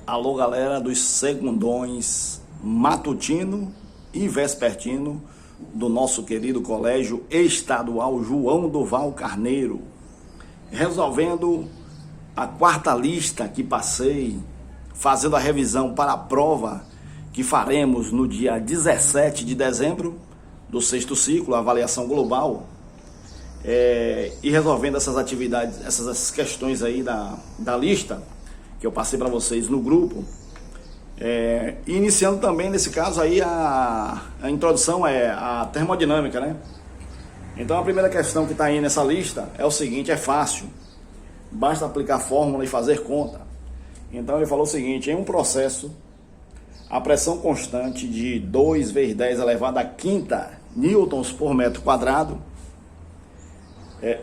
Alô, galera dos segundões matutino e vespertino do nosso querido Colégio Estadual João Duval Carneiro. Resolvendo a quarta lista que passei, fazendo a revisão para a prova que faremos no dia 17 de dezembro do sexto ciclo, a avaliação global, e resolvendo essas atividades, essas questões aí da lista que eu passei para vocês no grupo, iniciando também nesse caso aí a introdução é a termodinâmica, né? Então a primeira questão que está aí nessa lista é o seguinte, é fácil, basta aplicar a fórmula e fazer conta. Então ele falou o seguinte: em um processo, a pressão constante de 2 vezes 10 elevado a quinta newtons por metro quadrado,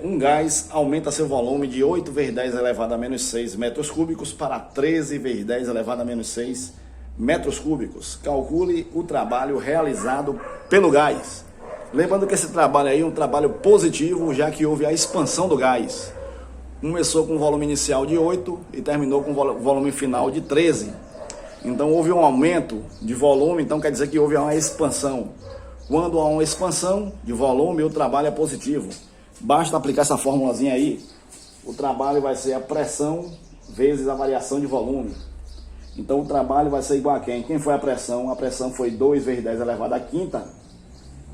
um gás aumenta seu volume de 8 vezes 10 elevado a menos 6 metros cúbicos para 13 vezes 10 elevado a menos 6 metros cúbicos. Calcule o trabalho realizado pelo gás. Lembrando que esse trabalho aí é um trabalho positivo, já que houve a expansão do gás. Começou com um volume inicial de 8 e terminou com volume final de 13. Então houve um aumento de volume, então quer dizer que houve uma expansão. Quando há uma expansão de volume, o trabalho é positivo. Basta aplicar essa formulazinha aí, o trabalho vai ser a pressão vezes a variação de volume. Então o trabalho vai ser igual a quem? Quem foi a pressão? A pressão foi 2 vezes 10 elevado a quinta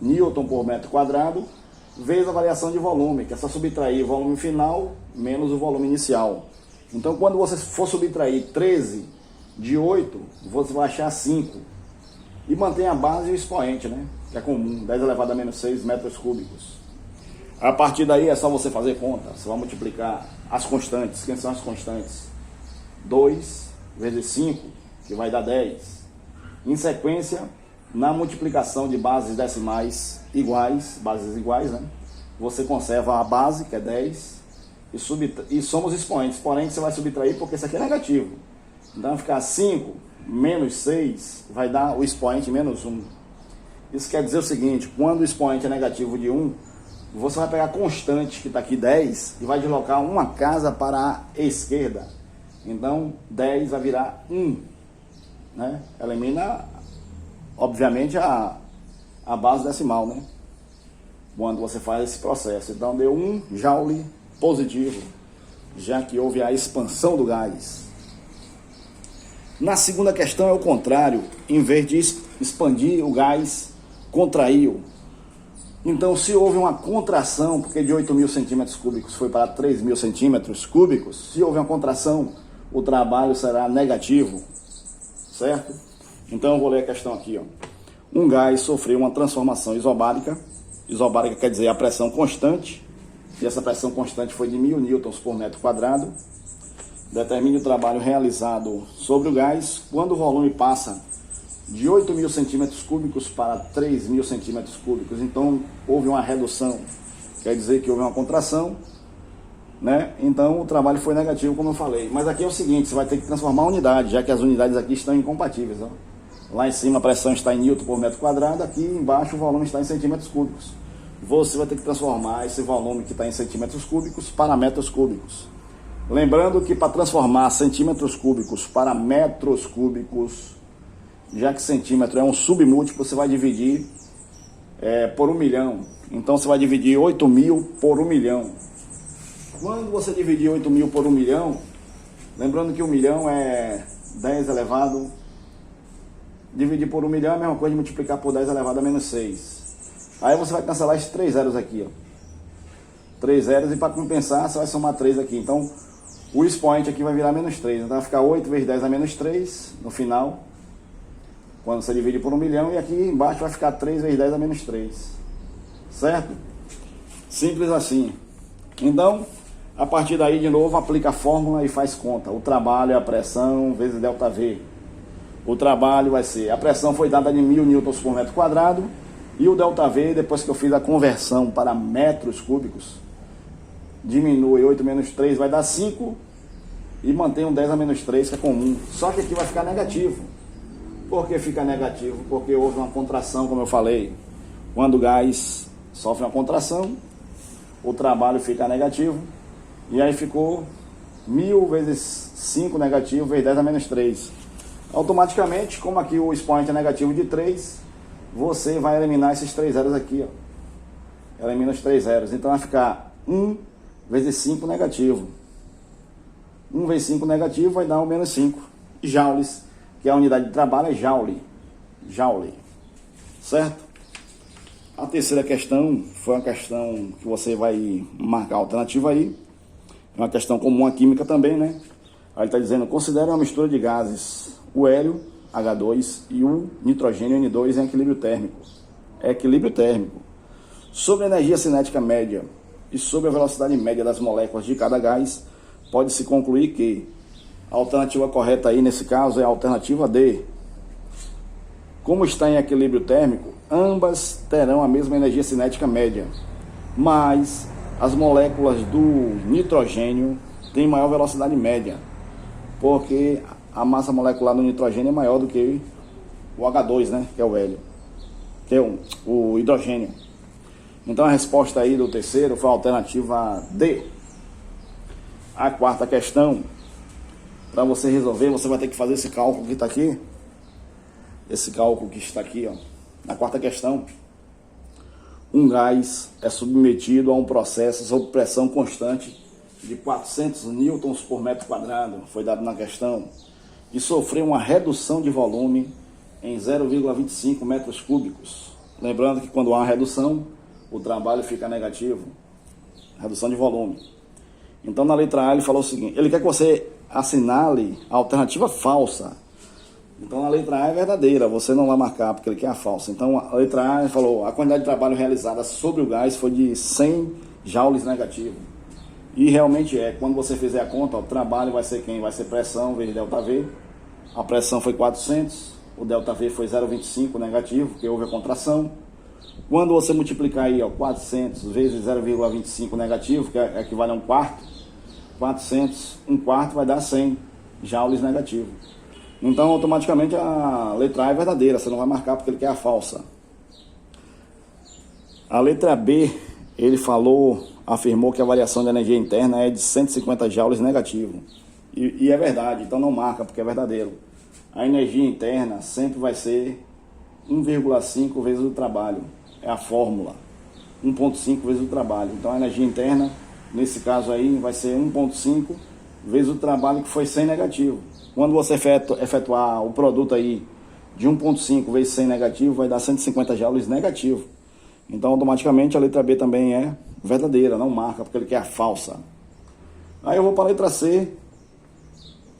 newton por metro quadrado, vezes a variação de volume, que é só subtrair o volume final menos o volume inicial. Então quando você for subtrair 13 de 8, você vai achar 5. E mantém a base e o expoente, né? Que é comum, 10 elevado a menos 6 metros cúbicos. A partir daí é só você fazer conta. Você vai multiplicar as constantes. Quem são as constantes? 2 vezes 5, que vai dar 10. Em sequência, na multiplicação de bases decimais iguais, bases iguais, né? Você conserva a base, que é 10, e somos expoentes. Porém, você vai subtrair porque isso aqui é negativo. Então vai ficar 5 menos 6, vai dar o expoente menos 1. Isso quer dizer o seguinte: quando o expoente é negativo de 1, você vai pegar a constante, que está aqui 10, e vai deslocar uma casa para a esquerda. Então 10 vai virar 1, né? Elimina, obviamente, a base decimal, né? Quando você faz esse processo. Então deu 1 joule positivo, já que houve a expansão do gás. Na segunda questão é o contrário. Em vez de expandir, o gás contraiu. Então, se houve uma contração, porque de 8.000 centímetros cúbicos foi para 3.000 centímetros cúbicos, se houve uma contração, o trabalho será negativo, certo? Então, eu vou ler a questão aqui, ó. Um gás sofreu uma transformação isobárica. Isobárica quer dizer a pressão constante, e essa pressão constante foi de 1.000 newtons por metro quadrado. Determine o trabalho realizado sobre o gás quando o volume passa de 8.000 centímetros cúbicos para 3.000 centímetros cúbicos. Então houve uma redução, quer dizer que houve uma contração, né? Então o trabalho foi negativo, como eu falei. Mas aqui é o seguinte: você vai ter que transformar a unidade, já que as unidades aqui estão incompatíveis, ó. Lá em cima a pressão está em newton por metro quadrado, aqui embaixo o volume está em centímetros cúbicos. Você vai ter que transformar esse volume que está em centímetros cúbicos para metros cúbicos. Lembrando que para transformar centímetros cúbicos para metros cúbicos, já que centímetro é um submúltiplo, você vai dividir por 1 milhão. Então você vai dividir 8.000 por 1 milhão. Quando você dividir 8.000 por 1 milhão, lembrando que 1 milhão é 10 elevado, dividir por 1 milhão é a mesma coisa de multiplicar por 10 elevado a menos 6. Aí você vai cancelar esses 3 zeros aqui, ó. 3 zeros, e para compensar você vai somar 3 aqui. Então o expoente aqui vai virar menos 3. Então vai ficar 8 vezes 10 a menos 3 no final, quando você divide por 1 milhão, e aqui embaixo vai ficar 3 vezes 10 a menos 3. Certo? Simples assim. Então, a partir daí, de novo, aplica a fórmula e faz conta. O trabalho é a pressão vezes ΔV. O trabalho vai ser, a pressão foi dada de 1.000 newtons por metro quadrado, e o ΔV, depois que eu fiz a conversão para metros cúbicos, diminui 8 menos 3, vai dar 5, e mantém um 10 a menos 3, que é comum. Só que aqui vai ficar negativo. Por que fica negativo? Porque houve uma contração, como eu falei. Quando o gás sofre uma contração, o trabalho fica negativo. E aí ficou 1.000 vezes 5 negativo vezes 10 a menos 3. Automaticamente, como aqui o expoente é negativo de 3, você vai eliminar esses 3 zeros aqui, ó. Elimina os 3 zeros. Então vai ficar 1 vezes 5 negativo. 1 vezes 5 negativo vai dar o menos 5 joules, que a unidade de trabalho é joule. Joule. Certo? A terceira questão foi uma questão que você vai marcar a alternativa aí. É uma questão comum à química também, né? Aí ele está dizendo, considere uma mistura de gases, o hélio, H2, e o nitrogênio, N2, em equilíbrio térmico. É equilíbrio térmico. Sobre a energia cinética média e sobre a velocidade média das moléculas de cada gás, pode-se concluir que a alternativa correta aí, nesse caso, é a alternativa D. Como está em equilíbrio térmico, ambas terão a mesma energia cinética média, mas as moléculas do nitrogênio têm maior velocidade média, porque a massa molecular do nitrogênio é maior do que o H2, né, que é o hélio, que é o hidrogênio. Então a resposta aí do terceiro foi a alternativa D. A quarta questão, para você resolver, você vai ter que fazer esse cálculo que está aqui. Esse cálculo que está aqui, ó. Na quarta questão, um gás é submetido a um processo sob pressão constante de 400 newtons por metro quadrado, foi dado na questão, e sofreu uma redução de volume em 0,25 metros cúbicos. Lembrando que quando há uma redução, o trabalho fica negativo. Redução de volume. Então na letra A ele falou o seguinte, ele quer que você assinale a alternativa falsa. Então a letra A é verdadeira, você não vai marcar porque ele quer a falsa. Então a letra A ele falou, a quantidade de trabalho realizada sobre o gás foi de 100 joules negativo. E realmente é, quando você fizer a conta, ó, o trabalho vai ser quem? Vai ser pressão vezes ΔV. A pressão foi 400, o ΔV foi 0,25 negativo, porque houve a contração. Quando você multiplicar aí, ó, 400 vezes 0,25 negativo, que equivale a um quarto, 400, um quarto vai dar 100 joules negativo. Então, automaticamente, a letra A é verdadeira, você não vai marcar porque ele quer a falsa. A letra B, ele afirmou que a variação de energia interna é de 150 joules negativo. E é verdade, então não marca porque é verdadeiro. A energia interna sempre vai ser 1,5 vezes o trabalho. É a fórmula. 1,5 vezes o trabalho. Então a energia interna, nesse caso aí, vai ser 1,5 vezes o trabalho que foi 100 negativo. Quando você efetuar o produto aí de 1,5 vezes 100 negativo, vai dar 150 joules negativo. Então automaticamente a letra B também é verdadeira, não marca, porque ele quer a falsa. Aí eu vou para a letra C,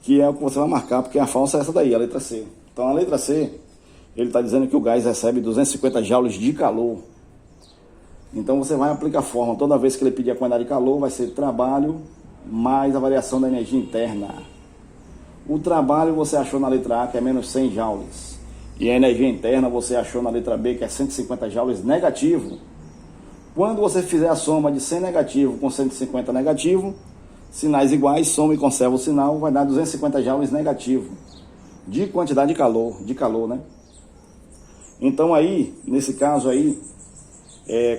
que é o que você vai marcar, porque a falsa é essa daí, a letra C. Então a letra C, ele está dizendo que o gás recebe 250 joules de calor. Então você vai aplicar a fórmula, toda vez que ele pedir a quantidade de calor, vai ser trabalho mais a variação da energia interna. O trabalho você achou na letra A, que é menos 100 joules. E a energia interna você achou na letra B, que é 150 joules negativo. Quando você fizer a soma de 100 negativo com 150 negativo, sinais iguais, soma e conserva o sinal, vai dar 250 joules negativo. De quantidade de calor, né? Então aí, nesse caso aí,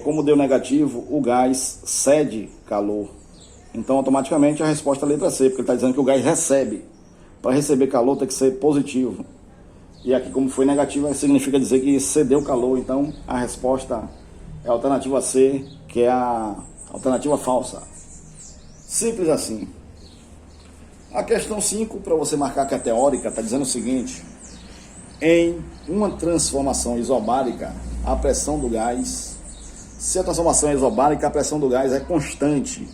como deu negativo, o gás cede calor. Então automaticamente a resposta é a letra C, porque ele está dizendo que o gás recebe. Para receber calor tem que ser positivo. E aqui, como foi negativo, significa dizer que cedeu calor. Então a resposta é a alternativa C, que é a alternativa falsa. Simples assim. A questão 5, para você marcar que é teórica, está dizendo o seguinte: em uma transformação isobárica, a pressão do gás, se a transformação é isobárica, a pressão do gás é constante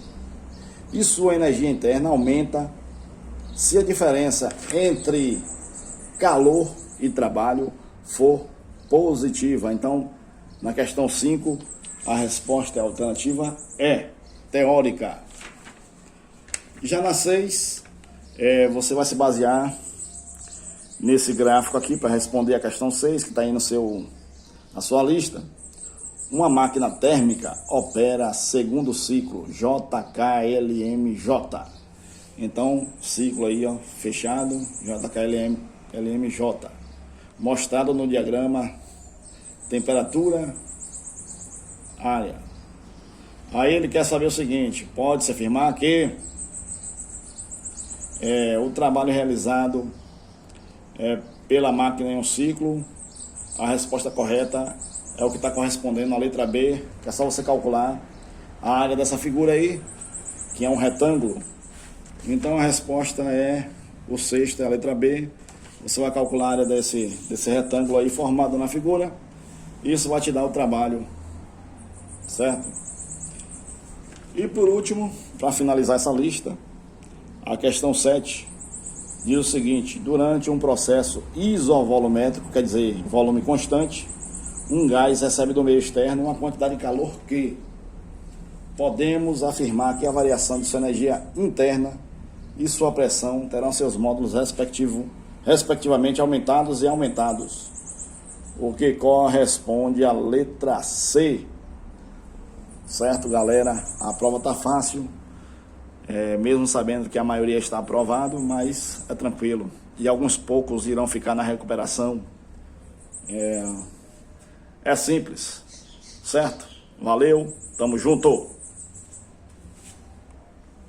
e sua energia interna aumenta se a diferença entre calor e trabalho for positiva. Então, na questão 5, a resposta é a alternativa E, teórica. Já na 6, você vai se basear nesse gráfico aqui para responder a questão 6, que está aí na sua lista. Uma máquina térmica opera segundo ciclo JKLMJ. Então, ciclo aí, ó, fechado, JKLMJ. Mostrado no diagrama temperatura, área. Aí ele quer saber o seguinte: pode-se afirmar que o trabalho realizado pela máquina em um ciclo, a resposta correta é o que está correspondendo à letra B, que é só você calcular a área dessa figura aí, que é um retângulo. Então a resposta é o sexto, é a letra B. Você vai calcular a área desse retângulo aí formado na figura. Isso vai te dar o trabalho, certo? E por último, para finalizar essa lista, a questão 7 diz o seguinte: durante um processo isovolumétrico, quer dizer, volume constante, um gás recebe do meio externo uma quantidade de calor que podemos afirmar que a variação de sua energia interna e sua pressão terão seus módulos respectivamente aumentados e aumentados, o que corresponde à letra C. Certo, galera? A prova tá fácil, mesmo sabendo que a maioria está aprovado, mas é tranquilo. E alguns poucos irão ficar na recuperação. É simples, certo? Valeu, tamo junto!